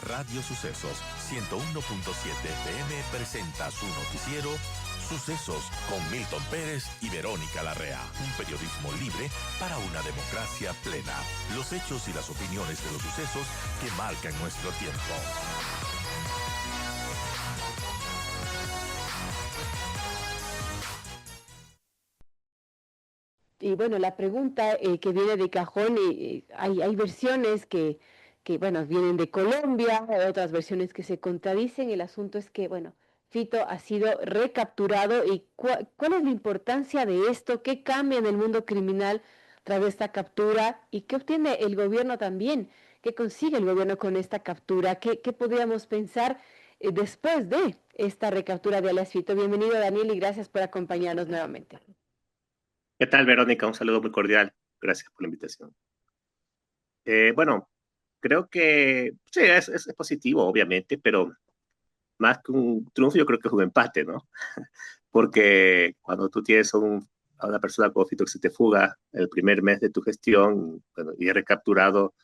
Radio Sucesos 101.7 FM presenta su noticiero Sucesos con Milton Pérez y Verónica Larrea. Un periodismo libre para una democracia plena. Los hechos y las opiniones de los sucesos que marcan nuestro tiempo. Y bueno, la pregunta que viene de cajón, hay versiones bueno, vienen de Colombia, hay otras versiones que se contradicen. El asunto es que, bueno, Fito ha sido recapturado y ¿cuál es la importancia de esto? ¿Qué cambia en el mundo criminal tras esta captura? ¿Y qué obtiene el gobierno también? ¿Qué consigue el gobierno con esta captura? ¿Qué podríamos pensar después de esta recaptura de alias Fito? Bienvenido, Daniel, y gracias por acompañarnos nuevamente. ¿Qué tal, Verónica? Un saludo muy cordial. Gracias por la invitación. Bueno, creo que sí, es positivo, obviamente, pero más que un triunfo, yo creo que es un empate, ¿no? Porque cuando tú tienes a una persona como Fito que se te fuga el primer mes de tu gestión, bueno, y es recapturado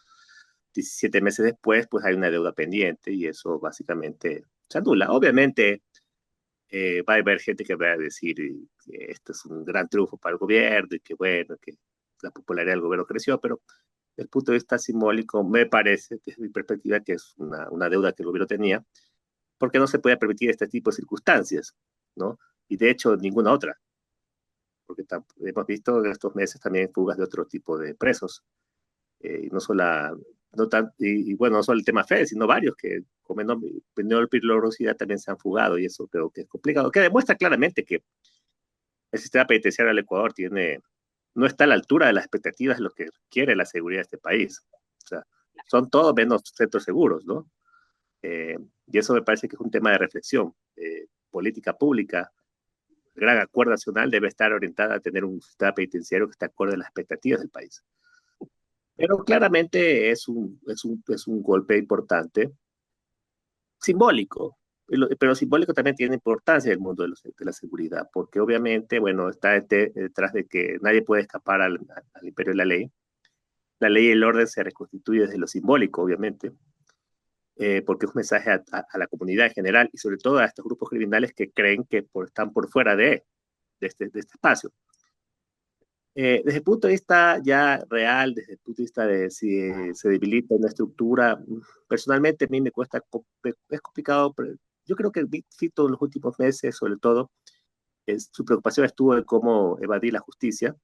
17 meses después, pues hay una deuda pendiente y eso básicamente se anula. Obviamente, va a haber gente que va a decir que esto es un gran triunfo para el gobierno y que bueno, que la popularidad del gobierno creció, pero desde el punto de vista simbólico me parece, desde mi perspectiva, que es una deuda que el gobierno tenía, porque no se puede permitir este tipo de circunstancias, ¿no? Y de hecho, ninguna otra, porque hemos visto en estos meses también fugas de otro tipo de presos, y no solo, bueno, no solo el tema Fede, sino varios que con menor peligrosidad también se han fugado, y eso creo que es complicado, que demuestra claramente que el sistema penitenciario del Ecuador no está a la altura de las expectativas de lo que quiere la seguridad de este país. O sea, son todos menos centros seguros, ¿no? Y eso me parece que es un tema de reflexión. Política pública, el gran acuerdo nacional debe estar orientada a tener un sistema penitenciario que esté acorde a las expectativas del país. Pero claramente es un golpe importante, simbólico, pero simbólico también tiene importancia en el mundo de la seguridad, porque obviamente, bueno, está detrás de que nadie puede escapar al imperio de la ley. La ley y el orden se reconstituye desde lo simbólico, obviamente, porque es un mensaje a la comunidad en general y sobre todo a estos grupos criminales que creen que están por fuera de este espacio. Desde el punto de vista ya real, desde el punto de vista de si se debilita una estructura, personalmente a mí me cuesta, es complicado, pero yo creo que Fito en los últimos meses, sobre todo, su preocupación estuvo en cómo evadir la justicia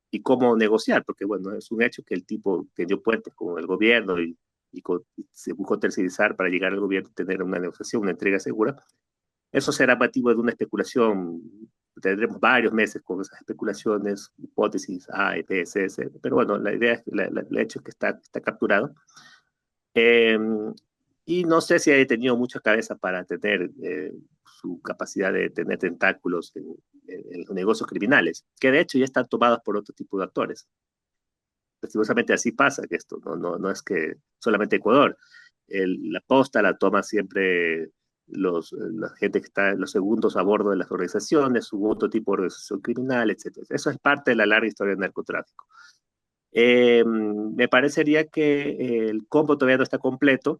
y cómo negociar, porque bueno, es un hecho que el tipo tendió puentes con el gobierno y se buscó tercerizar para llegar al gobierno y tener una negociación, una entrega segura. Eso será motivo de una especulación. Tendremos varios meses con esas especulaciones, hipótesis A, B, C, C. Pero bueno, la idea es, el hecho es que está capturado. Eh, y no sé si haya tenido mucha cabeza para tener su capacidad de tener tentáculos en los negocios criminales, que de hecho ya están tomados por otro tipo de actores. Lastimosamente así pasa, que esto no es que solamente Ecuador. La posta la toma siempre la gente que está los segundos a bordo de las organizaciones, u otro tipo de organización criminal, etc. Eso es parte de la larga historia del narcotráfico. Me parecería que el combo todavía no está completo,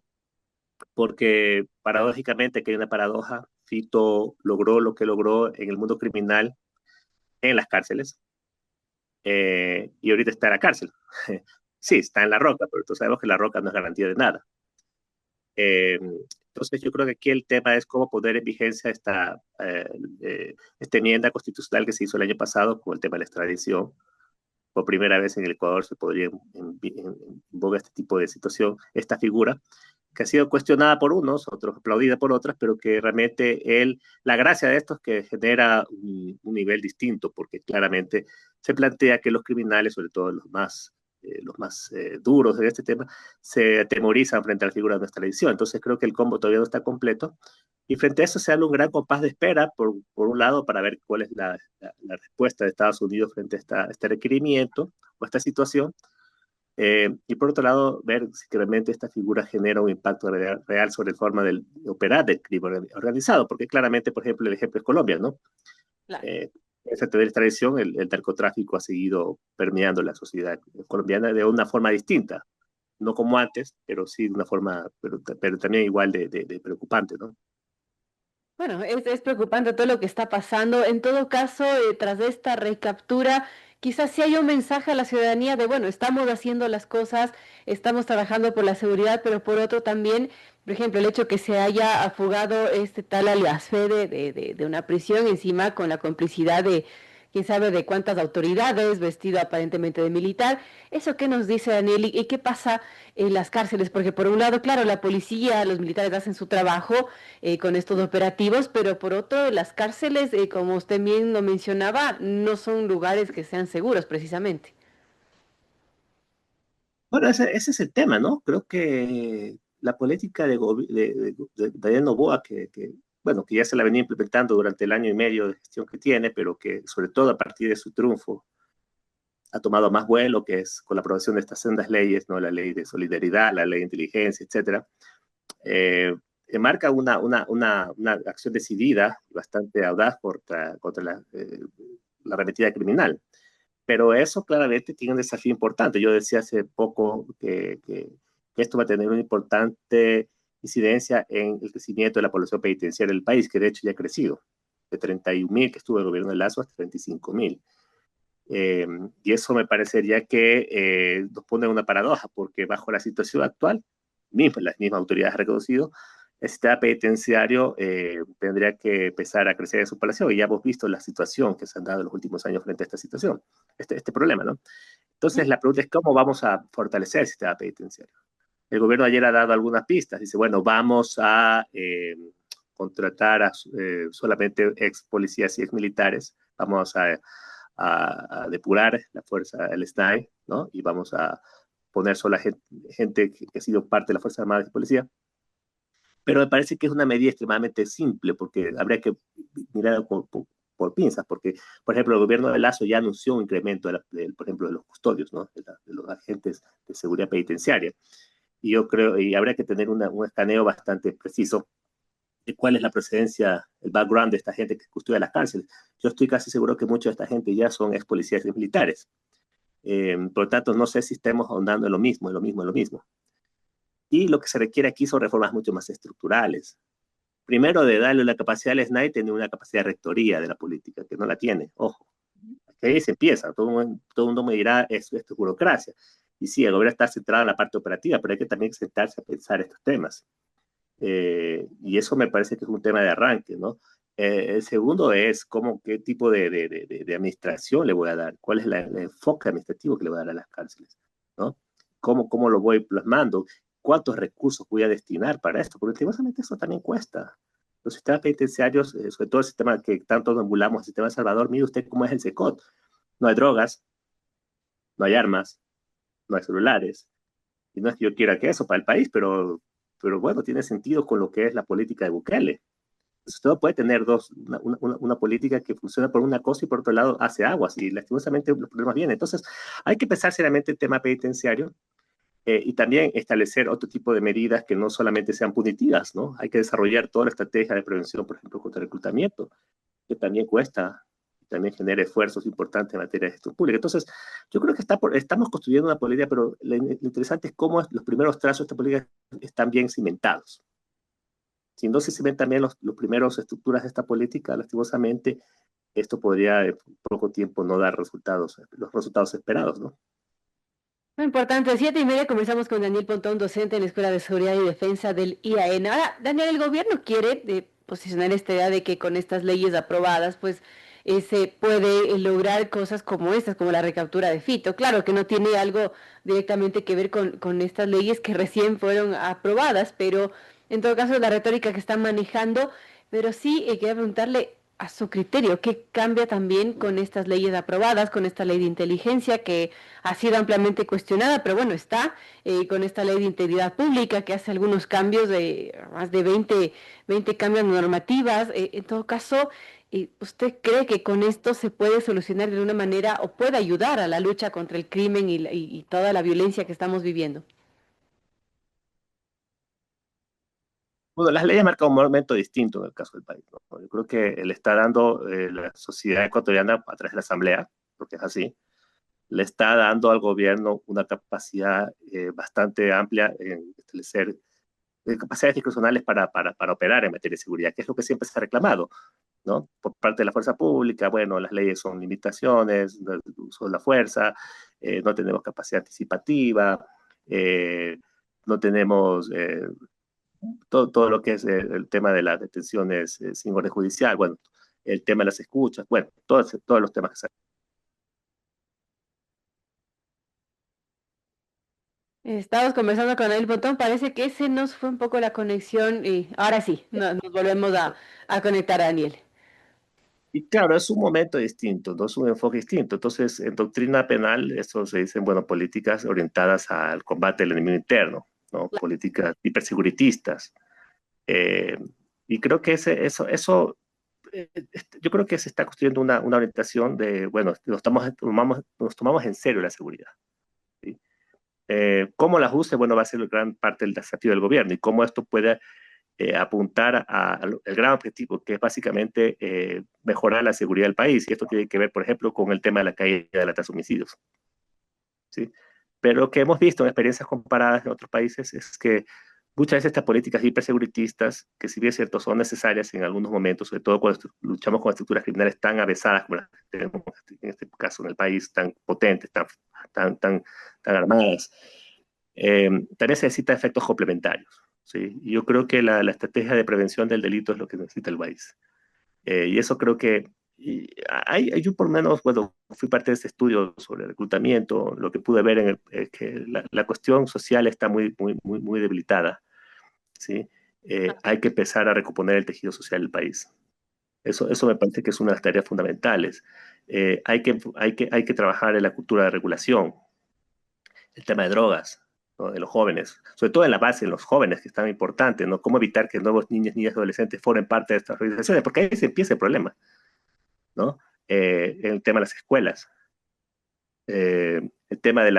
porque paradójicamente, que hay una paradoja, Fito logró lo que logró en el mundo criminal en las cárceles, y ahorita está en la cárcel. Sí, está en la roca, pero todos sabemos que la roca no es garantía de nada. Eh, entonces yo creo que aquí el tema es cómo poner en vigencia esta enmienda constitucional que se hizo el año pasado con el tema de la extradición. Por primera vez en el Ecuador se podría en boga este tipo de situación, esta figura, que ha sido cuestionada por unos, otros aplaudida por otras, pero que realmente la gracia de esto es que genera un nivel distinto, porque claramente se plantea que los criminales, sobre todo los más duros en este tema, se atemorizan frente a la figura de nuestra edición. Entonces creo que el combo todavía no está completo. Y frente a eso se da un gran compás de espera, por un lado, para ver cuál es la respuesta de Estados Unidos frente a este requerimiento o a esta situación. Y por otro lado, ver si realmente esta figura genera un impacto real sobre la forma de operar del crimen organizado, porque claramente, por ejemplo, el ejemplo es Colombia, ¿no? Claro. Esa tradición, el narcotráfico ha seguido permeando la sociedad colombiana de una forma distinta, no como antes, pero sí de una forma, pero también igual de preocupante, ¿no? Bueno, es preocupante todo lo que está pasando. En todo caso, tras de esta recaptura, quizás sí haya un mensaje a la ciudadanía de, bueno, estamos haciendo las cosas, estamos trabajando por la seguridad, pero por otro también, por ejemplo, el hecho que se haya afugado este tal alias Fede de una prisión encima con la complicidad de quién sabe de cuántas autoridades, vestido aparentemente de militar. ¿Eso qué nos dice Daniel? ¿Y qué pasa en las cárceles? Porque por un lado, claro, la policía, los militares hacen su trabajo con estos operativos, pero por otro, las cárceles, como usted bien lo mencionaba, no son lugares que sean seguros precisamente. Bueno, ese es el tema, ¿no? Creo que la política de Daniel Noboa, bueno, que ya se la venía implementando durante el año y medio de gestión que tiene, pero que sobre todo a partir de su triunfo ha tomado más vuelo, que es con la aprobación de estas sendas leyes, ¿no? La ley de solidaridad, la ley de inteligencia, etcétera, eh, marca una acción decidida y bastante audaz contra la arremetida criminal. Pero eso claramente tiene un desafío importante. Yo decía hace poco que esto va a tener una importante incidencia en el crecimiento de la población penitenciaria del país, que de hecho ya ha crecido, de 31.000 que estuvo el gobierno de Lazo hasta 35.000. Y eso me parecería que nos pone en una paradoja, porque bajo la situación actual, las mismas autoridades han reconocido, el sistema penitenciario tendría que empezar a crecer en su población, y ya hemos visto la situación que se han dado en los últimos años frente a esta situación, este problema, ¿no? Entonces, la pregunta es cómo vamos a fortalecer el sistema penitenciario. El gobierno ayer ha dado algunas pistas, dice, bueno, vamos a contratar solamente ex policías y ex militares, vamos a depurar la fuerza, el SNAI, ¿no? Y vamos a poner sola gente que ha sido parte de la Fuerza Armada y Policía. Pero me parece que es una medida extremadamente simple, porque habría que mirar por pinzas, porque, por ejemplo, el gobierno de Lazo ya anunció un incremento, por ejemplo, de los custodios, ¿no? De los agentes de seguridad penitenciaria. Y yo creo, y habría que tener un escaneo bastante preciso de cuál es la procedencia, el background de esta gente que custodia las cárceles. Yo estoy casi seguro que mucha de esta gente ya son ex policías y militares. Por lo tanto, no sé si estemos ahondando en lo mismo, en lo mismo, en lo mismo. Y lo que se requiere aquí son reformas mucho más estructurales. Primero, de darle la capacidad al SNAI, tener una capacidad de rectoría de la política, que no la tiene. Ojo, que ahí se empieza. Todo el mundo me dirá, esto es burocracia. Y sí, el gobierno está centrado en la parte operativa, pero hay que también sentarse a pensar estos temas. Y eso me parece que es un tema de arranque, ¿no? El segundo es qué tipo de administración le voy a dar, cuál es el enfoque administrativo que le voy a dar a las cárceles, ¿no? ¿Cómo lo voy plasmando? ¿Cuántos recursos voy a destinar para esto? Porque últimamente eso también cuesta. Los sistemas penitenciarios, sobre todo el sistema que tanto nos emulamos, el sistema de Salvador, mire usted cómo es el SECOT. No hay drogas, no hay armas, no hay celulares. Y no es que yo quiera que eso para el país, pero bueno, tiene sentido con lo que es la política de Bukele. Usted puede tener una política que funciona por una cosa y por otro lado hace aguas y lastimosamente los problemas vienen. Entonces, hay que pensar seriamente el tema penitenciario y también establecer otro tipo de medidas que no solamente sean punitivas, ¿no? Hay que desarrollar toda la estrategia de prevención, por ejemplo, contra el reclutamiento, que también cuesta, también genera esfuerzos importantes en materia de gestión pública. Entonces, yo creo que estamos construyendo una política, pero lo interesante es cómo los primeros trazos de esta política están bien cimentados. Si no se cimentan bien los primeros estructuras de esta política, lastimosamente, esto podría en poco tiempo no dar los resultados esperados, ¿no? Muy importante, 7:30 comenzamos con Daniel Pontón, docente en la Escuela de Seguridad y Defensa del IAN. Ahora, Daniel, el gobierno quiere posicionar esta idea de que con estas leyes aprobadas, pues se puede lograr cosas como estas, como la recaptura de Fito. Claro que no tiene algo directamente que ver con estas leyes que recién fueron aprobadas, pero en todo caso la retórica que están manejando, pero sí quería preguntarle a su criterio, ¿qué cambia también con estas leyes aprobadas, con esta ley de inteligencia que ha sido ampliamente cuestionada, pero bueno, está con esta ley de integridad pública que hace algunos cambios de más de 20 cambios normativas? En todo caso, ¿usted cree que con esto se puede solucionar de una manera o puede ayudar a la lucha contra el crimen y toda la violencia que estamos viviendo? Bueno, las leyes marcan un momento distinto en el caso del país, ¿no? Yo creo que le está dando la sociedad ecuatoriana a través de la Asamblea, porque es así, le está dando al gobierno una capacidad bastante amplia en establecer capacidades discrecionales para operar en materia de seguridad, que es lo que siempre se ha reclamado, ¿no? Por parte de la fuerza pública, bueno, las leyes son limitaciones, el uso de la fuerza, no tenemos capacidad anticipativa, no tenemos todo lo que es el tema de las detenciones sin orden judicial, bueno, el tema de las escuchas, bueno, todos los temas que se... Estamos conversando con el botón, parece que se nos fue un poco la conexión y ahora sí, nos volvemos a conectar, Daniel. Y claro, es un momento distinto, ¿no? Es un enfoque distinto. Entonces, en doctrina penal, esto se dicen, bueno, políticas orientadas al combate del enemigo interno, ¿no? Políticas hiperseguritistas. Eh, y creo que yo creo que se está construyendo una orientación de, bueno, nos tomamos en serio la seguridad. ¿Sí? Cómo la ajuste, bueno, va a ser gran parte del desafío del gobierno y cómo esto puede apuntar al gran objetivo, que es básicamente mejorar la seguridad del país. Y esto tiene que ver, por ejemplo, con el tema de la caída de la tasa de homicidios. ¿Sí? Pero lo que hemos visto en experiencias comparadas en otros países es que muchas veces estas políticas hiperseguritistas, que si bien es cierto son necesarias en algunos momentos, sobre todo cuando luchamos con estructuras criminales tan avesadas como las que tenemos en este caso en el país, tan potentes, tan armadas, también se necesita efectos complementarios. ¿Sí? Y yo creo que la estrategia de prevención del delito es lo que necesita el país. Y eso creo que yo por lo menos, bueno, fui parte de este estudio sobre reclutamiento, lo que pude ver que la cuestión social está muy debilitada, ¿sí? Hay que empezar a recomponer el tejido social del país. Eso me parece que es una de las tareas fundamentales. Hay que trabajar en la cultura de regulación, el tema de drogas, ¿no? De los jóvenes, sobre todo en la base, en los jóvenes, que es tan importante, ¿no? Cómo evitar que nuevos niños, niñas y adolescentes formen parte de estas organizaciones, porque ahí se empieza el problema, ¿no? El tema de las escuelas, el tema de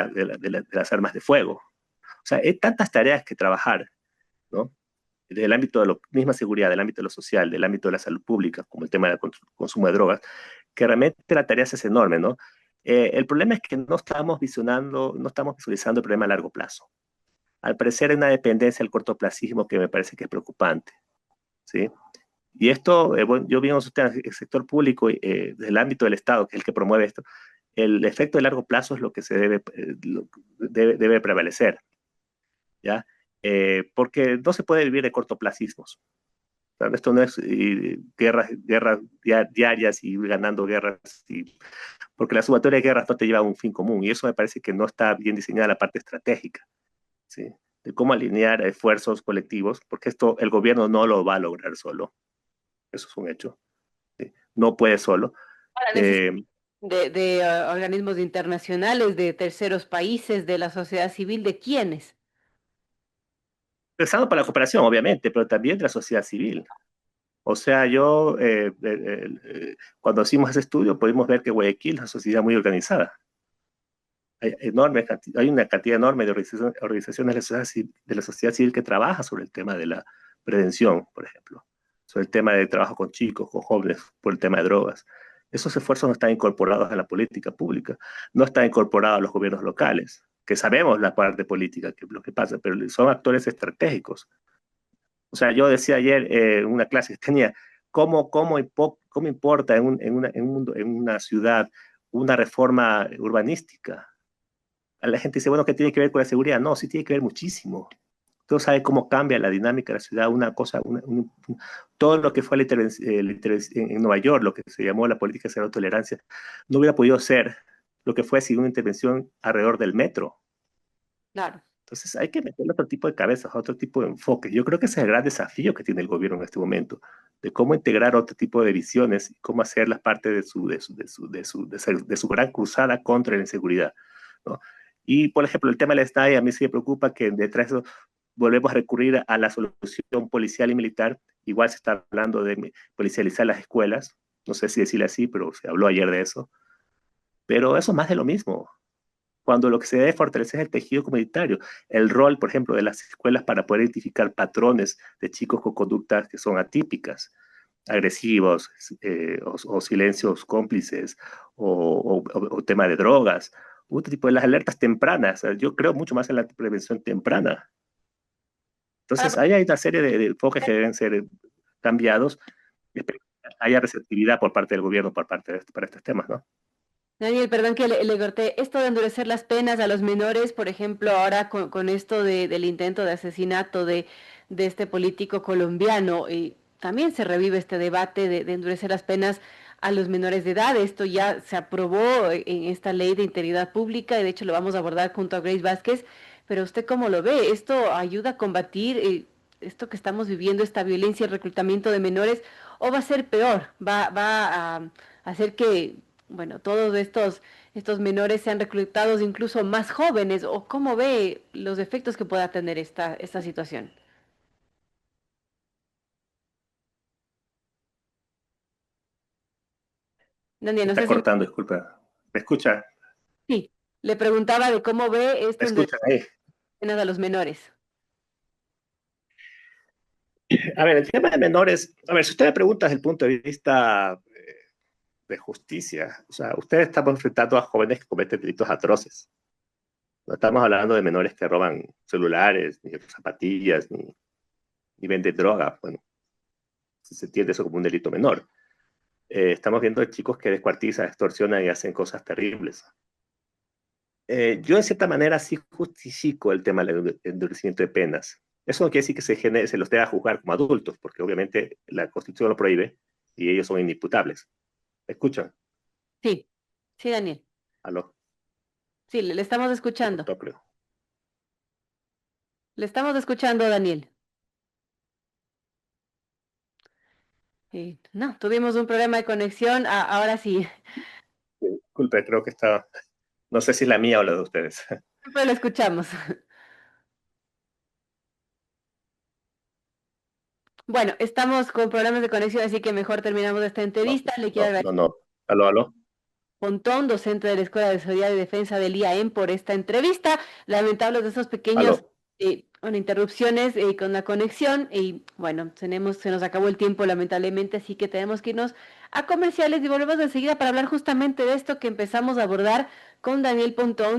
las armas de fuego. O sea, hay tantas tareas que trabajar, ¿no? Desde el ámbito de la misma seguridad, del ámbito de lo social, del ámbito de la salud pública, como el tema del consumo de drogas, que realmente la tarea es enorme, ¿no? El problema es que no estamos visionando, no estamos visualizando el problema a largo plazo. Al parecer hay una dependencia al cortoplacismo que me parece que es preocupante, ¿sí? Y esto, bueno, yo vi en el sector público, desde el ámbito del Estado, que es el que promueve esto, el efecto de largo plazo es lo que debe prevalecer, ¿ya? Porque no se puede vivir de cortoplacismos. O sea, esto no es guerras diarias y ganando guerras, porque la sumatoria de guerras no te lleva a un fin común, y eso me parece que no está bien diseñada la parte estratégica, ¿sí? De cómo alinear esfuerzos colectivos, porque esto el gobierno no lo va a lograr solo, eso es un hecho, ¿sí? No puede solo. Ahora Eh, de organismos internacionales, de terceros países, de la sociedad civil, ¿de quiénes? Empezando por la cooperación, obviamente, pero también de la sociedad civil. O sea, cuando hicimos ese estudio pudimos ver que Guayaquil es una sociedad muy organizada. Hay una cantidad enorme de organizaciones de la sociedad civil que trabaja sobre el tema de la prevención, por ejemplo, sobre el tema de trabajo con chicos, con jóvenes, por el tema de drogas. Esos esfuerzos no están incorporados a la política pública, no están incorporados a los gobiernos locales, que sabemos la parte política, que lo que pasa, pero son actores estratégicos. O sea, yo decía ayer en una clase que tenía, ¿cómo importa en una ciudad una reforma urbanística? A la gente dice, bueno, ¿qué tiene que ver con la seguridad? No, sí tiene que ver muchísimo. Todo sabe cómo cambia la dinámica de la ciudad, una cosa, todo lo que fue en Nueva York, lo que se llamó la política de cero tolerancia, no hubiera podido ser lo que fue sin una intervención alrededor del metro. Claro. Entonces hay que meter otro tipo de cabezas, otro tipo de enfoque. Yo creo que ese es el gran desafío que tiene el gobierno en este momento, de cómo integrar otro tipo de visiones y cómo hacerlas parte de su gran cruzada contra la inseguridad, ¿no? Y, por ejemplo, el tema del SNAI, a mí sí me preocupa que detrás de eso volvemos a recurrir a la solución policial y militar. Igual se está hablando de policializar las escuelas, no sé si decirle así, pero se habló ayer de eso. Pero eso es más de lo mismo, cuando lo que se debe fortalecer es el tejido comunitario, el rol, por ejemplo, de las escuelas para poder identificar patrones de chicos con conductas que son atípicas, agresivos, o silencios cómplices, o tema de drogas. tipo de las alertas tempranas. Yo creo mucho más en la prevención temprana. Entonces, Ahora, ahí hay una serie de enfoques que deben ser cambiados. Espero que haya receptividad por parte del gobierno para estos temas, ¿no? Daniel, perdón que le corté. Esto de endurecer las penas a los menores, por ejemplo, ahora con esto del intento de asesinato de este político colombiano, y también se revive este debate de endurecer las penas a los menores de edad. Esto ya se aprobó en esta ley de integridad pública y de hecho lo vamos a abordar junto a Grace Vázquez. Pero ¿usted cómo lo ve? ¿Esto ayuda a combatir esto que estamos viviendo, esta violencia y el reclutamiento de menores, o va a ser peor? ¿Va a hacer que bueno, todos estos menores sean reclutados incluso más jóvenes, o cómo ve los efectos que pueda tener esta situación? Daniel, Se no está sé si cortando, disculpa. ¿Me escucha? sí, le preguntaba de cómo ve ¿Me esto en escucha ahí? penas a los menores. A ver, el tema de menores, a ver, si usted me pregunta desde el punto de vista de justicia, o sea, ustedes estamos enfrentando a jóvenes que cometen delitos atroces. No estamos hablando de menores que roban celulares, ni zapatillas, ni venden droga. Bueno, si se entiende eso como un delito menor. Estamos viendo chicos que descuartizan, extorsionan y hacen cosas terribles. Yo, en cierta manera, sí justifico el tema del endurecimiento de penas. Eso no quiere decir que se los deba juzgar como adultos, porque obviamente la Constitución lo prohíbe y ellos son inimputables. ¿Me escuchan? Sí, sí, Daniel. Aló, Sí, le estamos se escuchando. cortó, creo. Le estamos escuchando, Daniel. No, tuvimos un problema de conexión. Ahora sí, Disculpe, creo que está, no sé si es la mía o la de ustedes. siempre lo escuchamos. Bueno, estamos con problemas de conexión, así que mejor terminamos esta No, entrevista. Le quiero no, agradecer no, no. Aló, aló, Pontón, docente de la Escuela de Seguridad y Defensa del IAM, por esta entrevista. Lamentables de esos pequeños, aló. bueno, interrupciones con la conexión y bueno, se nos acabó el tiempo lamentablemente, así que tenemos que irnos a comerciales y volvemos enseguida para hablar justamente de esto que empezamos a abordar con Daniel Pontón.